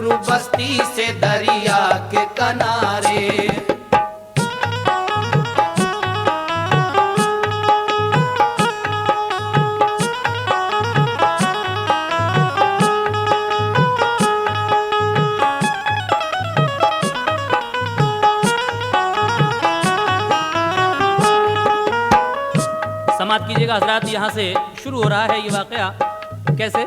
दूर बस्ती से दरिया के किनारे। समाप्त कीजिएगा हजरात, यहाँ से शुरू हो रहा है ये वाकया। कैसे?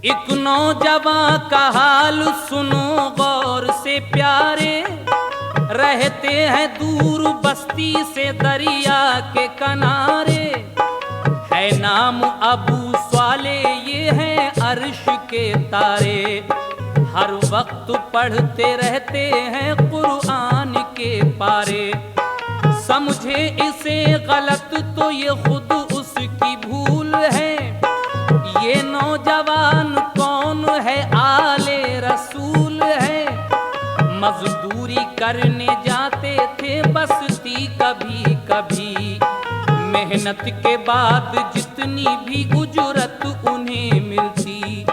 एक नौजवान का हाल सुनो गौर से प्यारे, रहते हैं दूर बस्ती से दरिया के किनारे। है नाम अबू स्वाले, ये हैं अर्श के तारे। हर वक्त पढ़ते रहते हैं कुरान के पारे। समझे इसे गलत तो ये खुद उसकी भूल है। ये नौजवान कौन है? आले रसूल है। मजदूरी करने जाते थे बस्ती कभी कभी। मेहनत के बाद जितनी भी उजरत उन्हें मिलती,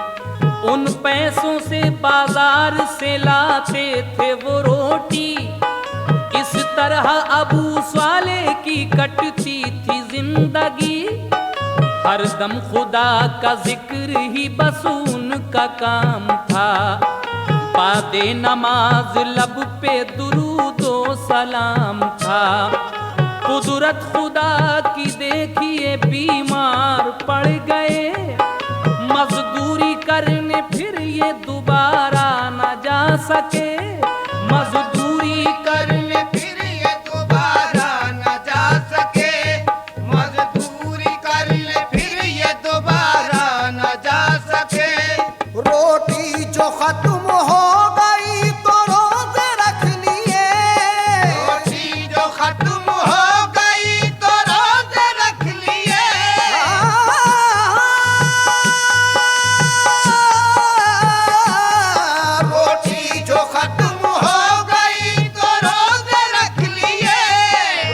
उन पैसों से बाजार से लाते थे वो रोटी। इस तरह अबू स्वाले की कटती थी जिंदगी। हर दम खुदा का जिक्र ही बस उनका काम था। बादे नमाज लब पे दुरूदो सलाम था। कुदरत खुदा की देखिए बीमार पड़ गए। मजदूरी करने फिर ये दोबारा न जा सके। मजदूरी करने फिर ये दोबारा न जा सके। मजदूरी करने फिर ये दोबारा न जा सके। रोटी जो खत्म हो गई तो रोजे रख लिए। रोटी जो खत्म हो गई तो रोजे रख लिए। रोटी जो खत्म हो गई तो रोजे रख लिए।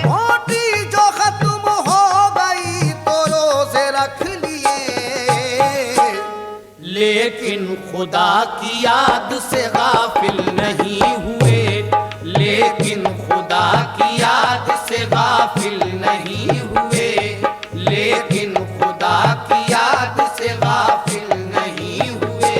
रोटी जो खत्म हो गई तो रोजे रख लिए। लेकिन खुदा की याद से गाफिल नहीं हुए। लेकिन खुदा की याद से गाफिल नहीं हुए। लेकिन खुदा की याद से गाफिल नहीं हुए।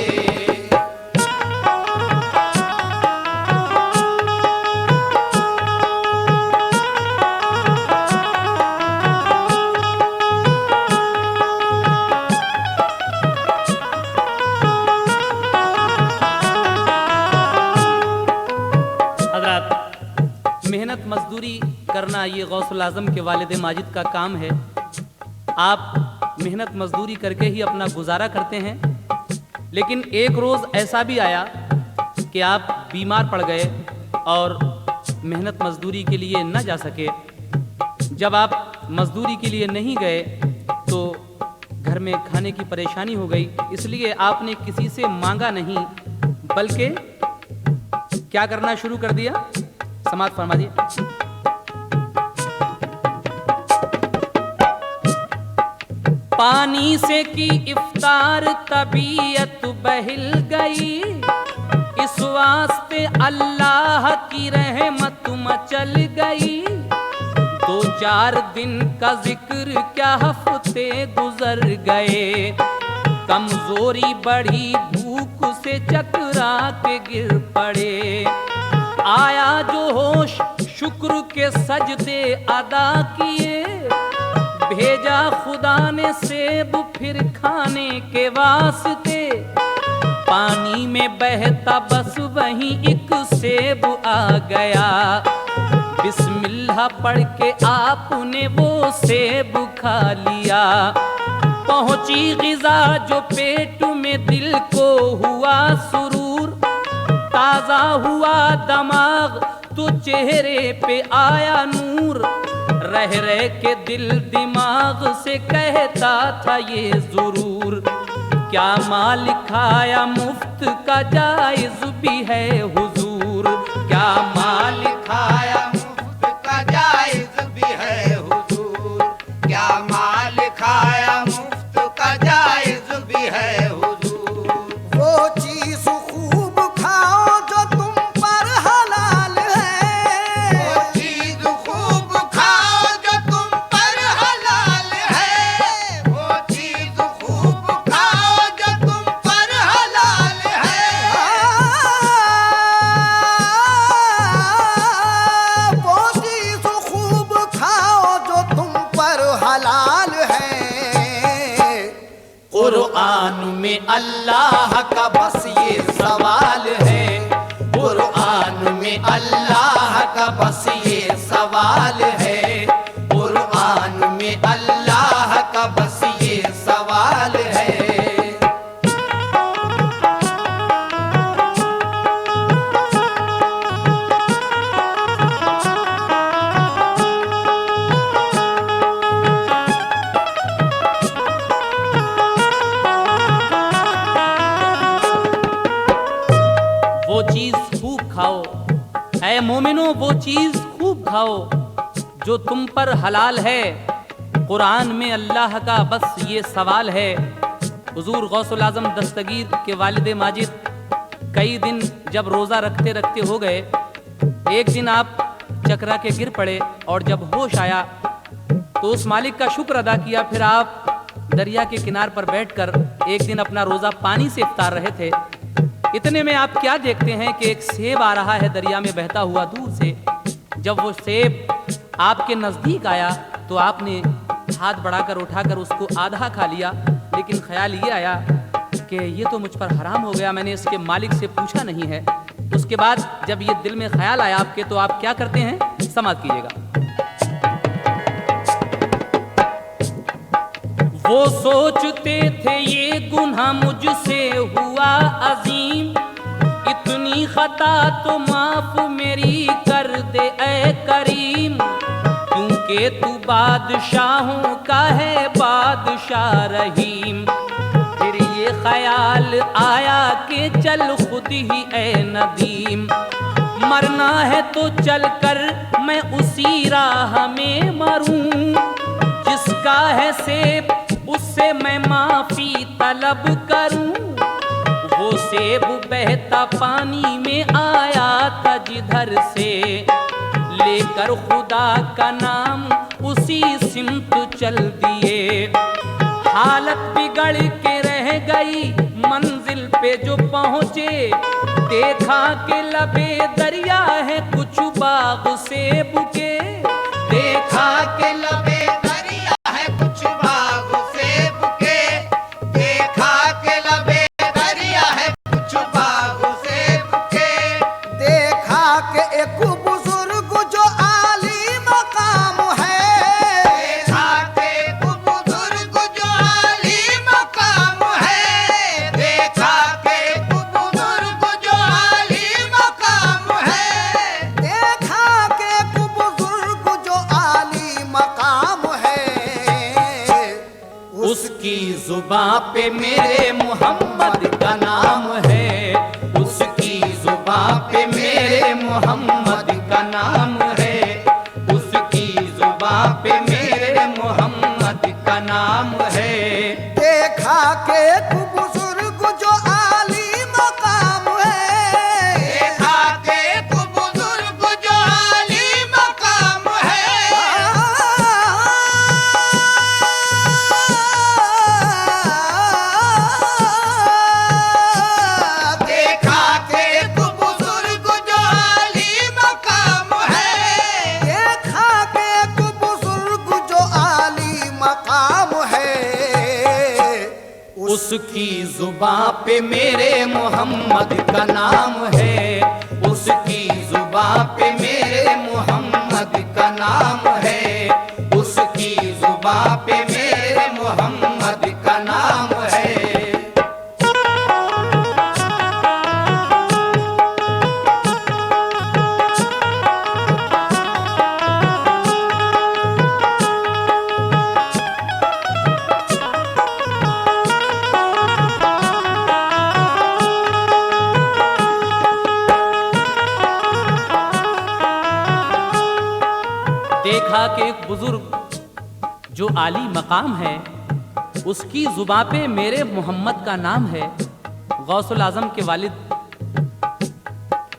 हजरात, मेहनत मजदूरी करना ये गौसुल आजम के वालिद माजिद का काम है। आप मेहनत मजदूरी करके ही अपना गुजारा करते हैं। लेकिन एक रोज़ ऐसा भी आया कि आप बीमार पड़ गए और मेहनत मजदूरी के लिए न जा सके। जब आप मजदूरी के लिए नहीं गए तो घर में खाने की परेशानी हो गई। इसलिए आपने किसी से मांगा नहीं, बल्कि क्या करना शुरू कर दिया? समाप्त फरमा दिए। पानी से की इफ्तार तबीयत बहिल गई। इस वास्ते अल्लाह की रहमत मचल गई। 2-4 दिन का जिक्र क्या हफ्ते गुजर गए। कमजोरी बढ़ी, भूख से चकरा के गिर पड़े। आया जो होश, शुक्र के सजदे अदा किए। भेजा खुदा ने सेब फिर खाने के वास्ते। पानी में बहता बस वहीं एक सेब आ गया। बिस्मिल्लाह पढ़ के आपने वो सेब खा लिया। पहुंची गिजा जो पेट में, दिल को हुआ सुरूर। ताजा हुआ दिमाग तो चेहरे पे आया नूर। रह रह के दिल दिमाग से कहता था ये जरूर, क्या माल खाया मुफ्त का जायज भी है हुजूर। क्या माल खाया मुफ्त का जायज भी है हुजूर। क्या माल खाया मुफ्त का जायज भी है हुजूर। अल्लाह का बस ये सवाल है, कुरान में अल्लाह का बस ये सवाल है, कुरान में अल्लाह का बस ये सवाल है। वो चीज खूब खाओ, ऐ मोमिनो वो चीज खूब खाओ जो तुम पर हलाल है, कुरान में अल्लाह का बस ये सवाल है। हुजूर गौसुल आजम दस्तगीर के वालिद माजिद कई दिन जब रोज़ा रखते रखते हो गए, एक दिन आप चकरा के गिर पड़े और जब होश आया तो उस मालिक का शुक्र अदा किया। फिर आप दरिया के किनार पर बैठकर एक दिन अपना रोज़ा पानी से इफ्तार रहे थे। इतने में आप क्या देखते हैं कि एक सेब आ रहा है दरिया में बहता हुआ दूर से। जब वो सेब आपके नज़दीक आया तो आपने हाथ बढ़ाकर उठाकर उसको आधा खा लिया, लेकिन ख्याल ये आया कि ये तो मुझ पर हराम हो गया, मैंने इसके मालिक से पूछा नहीं है। उसके बाद जब ये दिल में ख्याल आया आपके, तो आप क्या करते हैं, समाप्त कीजिएगा। वो सोचते थे ये गुनाह मुझसे हुआ अजीम, इतनी खता तो माफ मेरी कर दे ऐ करीम, क्योंकि तू बादशाहों का है बादशाह रहीम। फिर ये ख्याल आया कि चल खुद ही ऐ नदीम, मरना है तो चल कर मैं उसी राह में मरूं, जिसका है सेब उससे मैं माफी तलब करूं। वो सेब बहता पानी में आया था जिधर से, लेकर खुदा का नाम उसी सिमत चल दिए। हालत बिगड़ के रह गई मंजिल पे जो पहुंचे, देखा कि लबे दरिया है कुछ बाग सेब के, देखा के लबे दरिया है कुछ बाग सेब के, देखा के लबे दरिया है कुछ बाग सेब के। देखा कि एक बुजुर्ग जो आली मकाम है, देखा के एक बुजुर्ग जो आली मकाम है, देखा के एक बुजुर्ग जो आली मकाम है, देखा कि एक बुजुर्ग जो आली मकाम है। उसकी जुबां पे मेरे मोहम्मद का नाम है, उसकी जुबां पे मेरे मोहम्मद का नाम है, उसकी जुबां पे मेरे मोहम्मद का नाम है। देखा कि एक बुजुर्ग जो आली मकाम है, देखा के एक बुजुर्ग जो आली मकाम है, देखा के एक बुजुर्ग जो आली मकाम है, देखा कि एक बुजुर्ग जो आली मकाम है। उसकी जुबां पे मेरे मोहम्मद का नाम है, उसकी जुबां पे मेरे मोहम्मद का नाम है, उसकी जुबां पे मेरे मोहम्मद का नाम है। देखा कि एक बुजुर्ग जो आली मकाम है, उसकी जुबां पे मेरे मोहम्मद का नाम है। गौसुल आजम के वालिद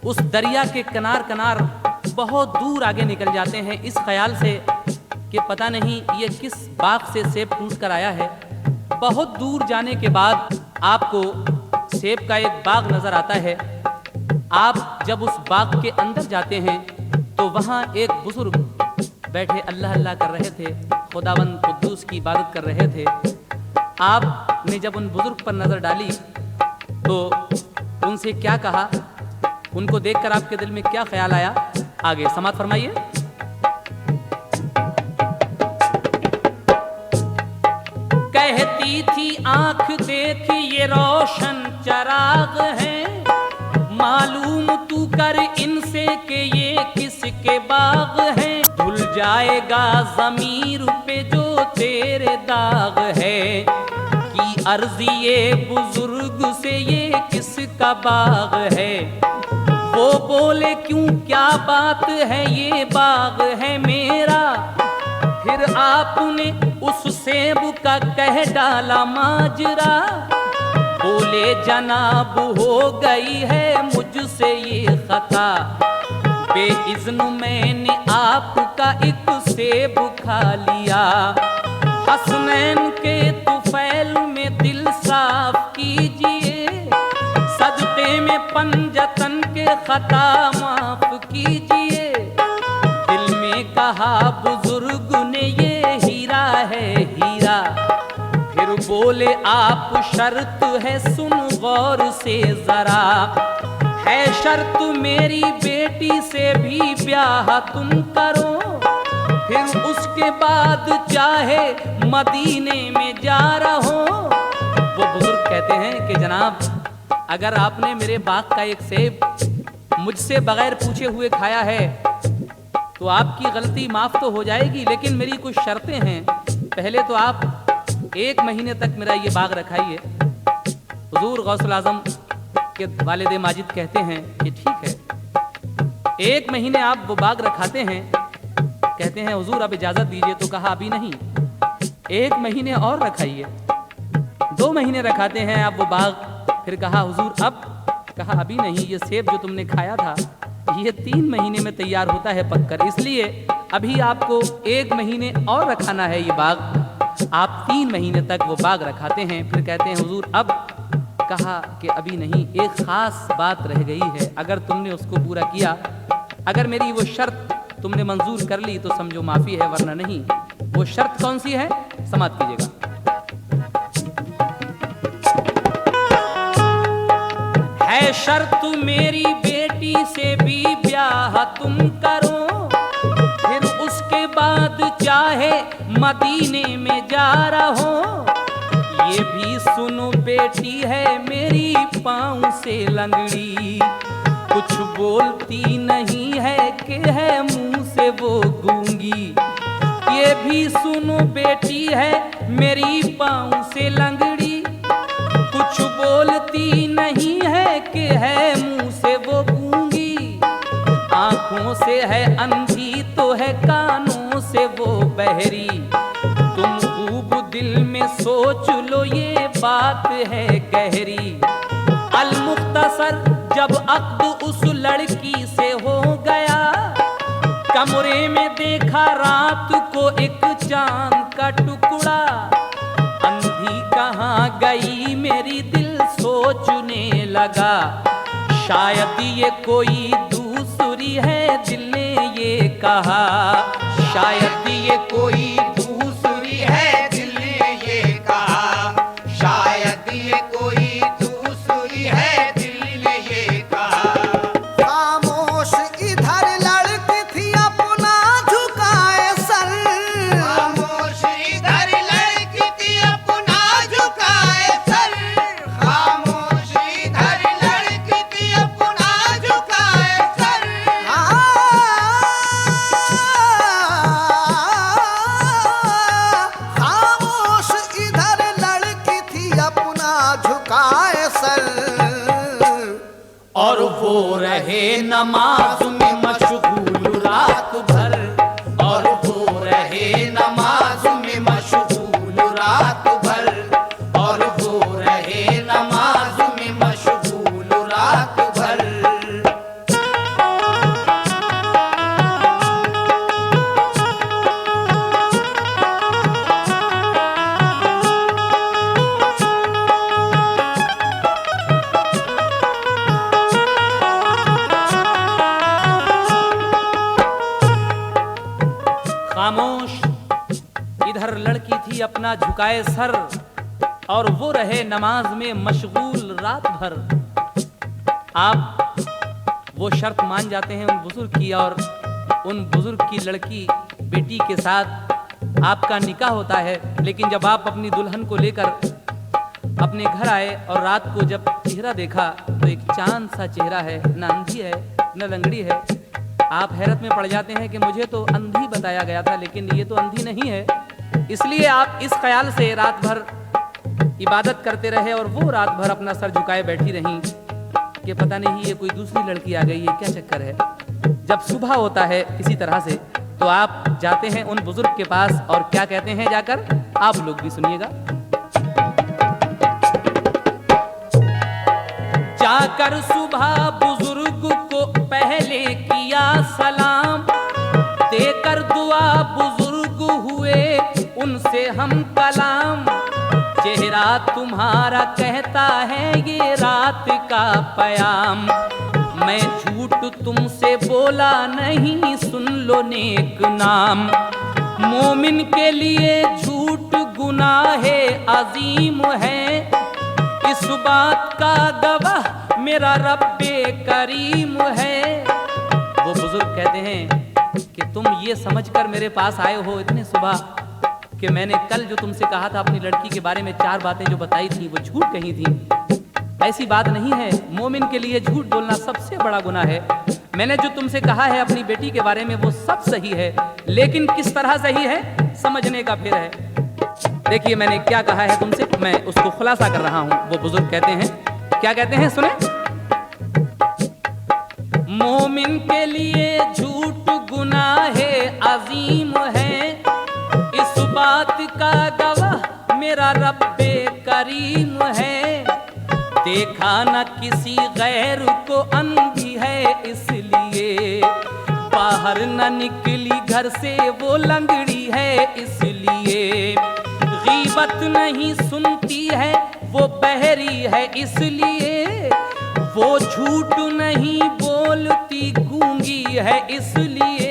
उस दरिया के किनार किनार बहुत दूर आगे निकल जाते हैं, इस ख्याल से कि पता नहीं ये किस बाग से सेब टूट कर आया है। बहुत दूर जाने के बाद आपको सेब का एक बाग नजर आता है। आप जब उस बाग के अंदर जाते हैं तो वहाँ एक बुजुर्ग बैठे अल्लाह अल्लाह कर रहे थे, खुदावंद कुद्दूस की इबादत कर रहे थे। आपने जब उन बुजुर्ग पर नज़र डाली तो उनसे क्या कहा, उनको देखकर आपके दिल में क्या ख्याल आया, आगे समाप्त फरमाइए। कहती थी आंख देख ये रोशन चराग है, मालूम तू कर इनसे कि ये किसके बाग है, धुल जाएगा ज़मीर पे जो तेरे दाग है, कि अर्ज़ी ये बुजुर्ग से ये किसका बाग है। वो बोले क्यों क्या बात है, ये बाग है मेरा, फिर आपने उस सेब का कह डाला माजरा, बोले जनाब हो गई है मुझसे ये खता, बेइज़्न मैंने आपका एक सेब खा लिया, हसनैन के तुफैल में दिल साफ कीजिए, सदक़े में पंजतन के खता माफ कीजिए, दिल में कहा बुजुर्ग ने ये हीरा है हीरा, फिर बोले आप शर्त है सुन गौर से जरा, है शर्त मेरी बेटी से भी ब्याह तुम करो, फिर उसके बाद चाहे मदीने में जा रहो। वो बुजुर्ग कहते हैं कि जनाब, अगर आपने मेरे बाग का एक सेब मुझसे बगैर पूछे हुए खाया है तो आपकी गलती माफ तो हो जाएगी, लेकिन मेरी कुछ शर्तें हैं। पहले तो आप 1 महीने तक मेरा ये बाग रखाइए। हुजूर गौसुल आज़म के वालिद माजिद कहते हैं कि ठीक है। 1 महीने आप वो बाग रखाते हैं, कहते हैं हुजूर अब इजाज़त दीजिए, तो कहा अभी नहीं, 1 महीने और रखाइए। 2 महीने रखाते हैं आप वो बाग, फिर कहा हुजूर अब, कहा अभी नहीं, ये सेब जो तुमने खाया था ये 3 महीने में तैयार होता है पककर, इसलिए अभी आपको 1 महीने और रखाना है ये बाग। आप 3 महीने तक वो बाग रखाते हैं, फिर कहते हैं हुजूर अब, कहा कि अभी नहीं, एक ख़ास बात रह गई है, अगर तुमने उसको पूरा किया, अगर मेरी वो शर्त तुमने मंजूर कर ली तो समझो माफ़ी है, वरना नहीं। वो शर्त कौन सी है, समाप्त कीजिएगा। है शर्त मेरी बेटी से भी ब्याह तुम करो, फिर उसके बाद चाहे मदीने में जा रहो, ये भी सुनो बेटी है मेरी पाँव से लंगड़ी, कुछ बोलती नहीं है कि है मुंह से वो गूंगी, ये भी सुनो बेटी है मेरी पाँव से लंगड़ी, कुछ बोलती नहीं है कि है मुंह से वो गूंगी, आंखों से है अंधी तो है कानों से वो बहरी, तुम खूब दिल में सोच लो ये बात है गहरी। अल मुख्तसर जब अक्द उस लड़की से हो गया, कमरे में देखा रात को एक चांद का टुकड़ा, अंधी कहाँ गई मेरी दिल सोचने लगा, शायद ये कोई दूसरी है दिल ने ये कहा, शायद ये कोई दूसरी है दिल ने ये कहा, शायद ये कोई दूसरी है दिल ने ये कहा। खामोश इधर लड़की थी अपना झुकाए सर, खामोश इधर लड़की थी अपना झुकाए सर, खामोश इधर लड़की थी अपना झुकाए सर, खामोश इधर लड़की थी अपना झुकाए सर, और वो रहे नमाज में मशगूल रात भर, और वो रहे नमाज में मशगूल रात भर, और वो रहे नमाज में मशगूल रात भर। खामोश इधर लड़की थी अपना झुकाए सर, और वो रहे नमाज में मशगूल रात भर। आप वो शर्त मान जाते हैं उन बुजुर्ग की, और उन बुजुर्ग की लड़की बेटी के साथ आपका निकाह होता है। लेकिन जब आप अपनी दुल्हन को लेकर अपने घर आए और रात को जब चेहरा देखा तो एक चांद सा चेहरा है, न अंधी है न लंगड़ी है। आप हैरत में पड़ जाते हैं कि मुझे तो अंधी बताया गया था, लेकिन ये तो अंधी नहीं है। इसलिए आप इस ख्याल से रात भर इबादत करते रहे और वो रात भर अपना सर झुकाए बैठी रहीं कि पता नहीं ये कोई दूसरी लड़की आ गई है, क्या चक्कर है। जब सुबह होता है किसी तरह से तो आप जाते हैं उन बुजुर्ग के पास और क्या कहते हैं जाकर, आप लोग भी सुनिएगा। जाकर सुबह बुजुर्ग को पहले किया सलाम, देकर दुआ बुजुर्ग हुए उनसे हम कलाम। चेहरा तुम्हारा कहता है ये रात का पयाम, मैं झूठ तुमसे बोला नहीं, सुन लो नेक नाम। मोमिन के लिए झूठ गुनाहे अजीम है, इस बात का गवाह मेरा रब्बे करीम है। वो बुजुर्ग कहते हैं कि तुम ये समझकर मेरे पास आए हो इतने सुबह कि मैंने कल जो तुमसे कहा था अपनी लड़की के बारे में 4 बातें जो बताई थी वो झूठ कही थी। ऐसी बात नहीं है, मोमिन के लिए झूठ बोलना सबसे बड़ा गुनाह है। मैंने जो तुमसे कहा है अपनी बेटी के बारे में वो सब सही है, लेकिन किस तरह सही है समझने का फिर है। देखिए मैंने क्या कहा है तुमसे, मैं उसको खुलासा कर रहा हूं। वो बुजुर्ग कहते हैं, क्या कहते हैं सुने। मोमिन के लिए झूठ गुनाहे अजीम है, इस बात का गवाह मेरा रब्बे करीम है। देखा न किसी गैर को अंधी है इसलिए, बाहर न निकली घर से वो लंगड़ी है इसलिए। गीबत नहीं सुनती है वो बहरी है इसलिए, वो झूठ नहीं बोलती गूंगी है इसलिए।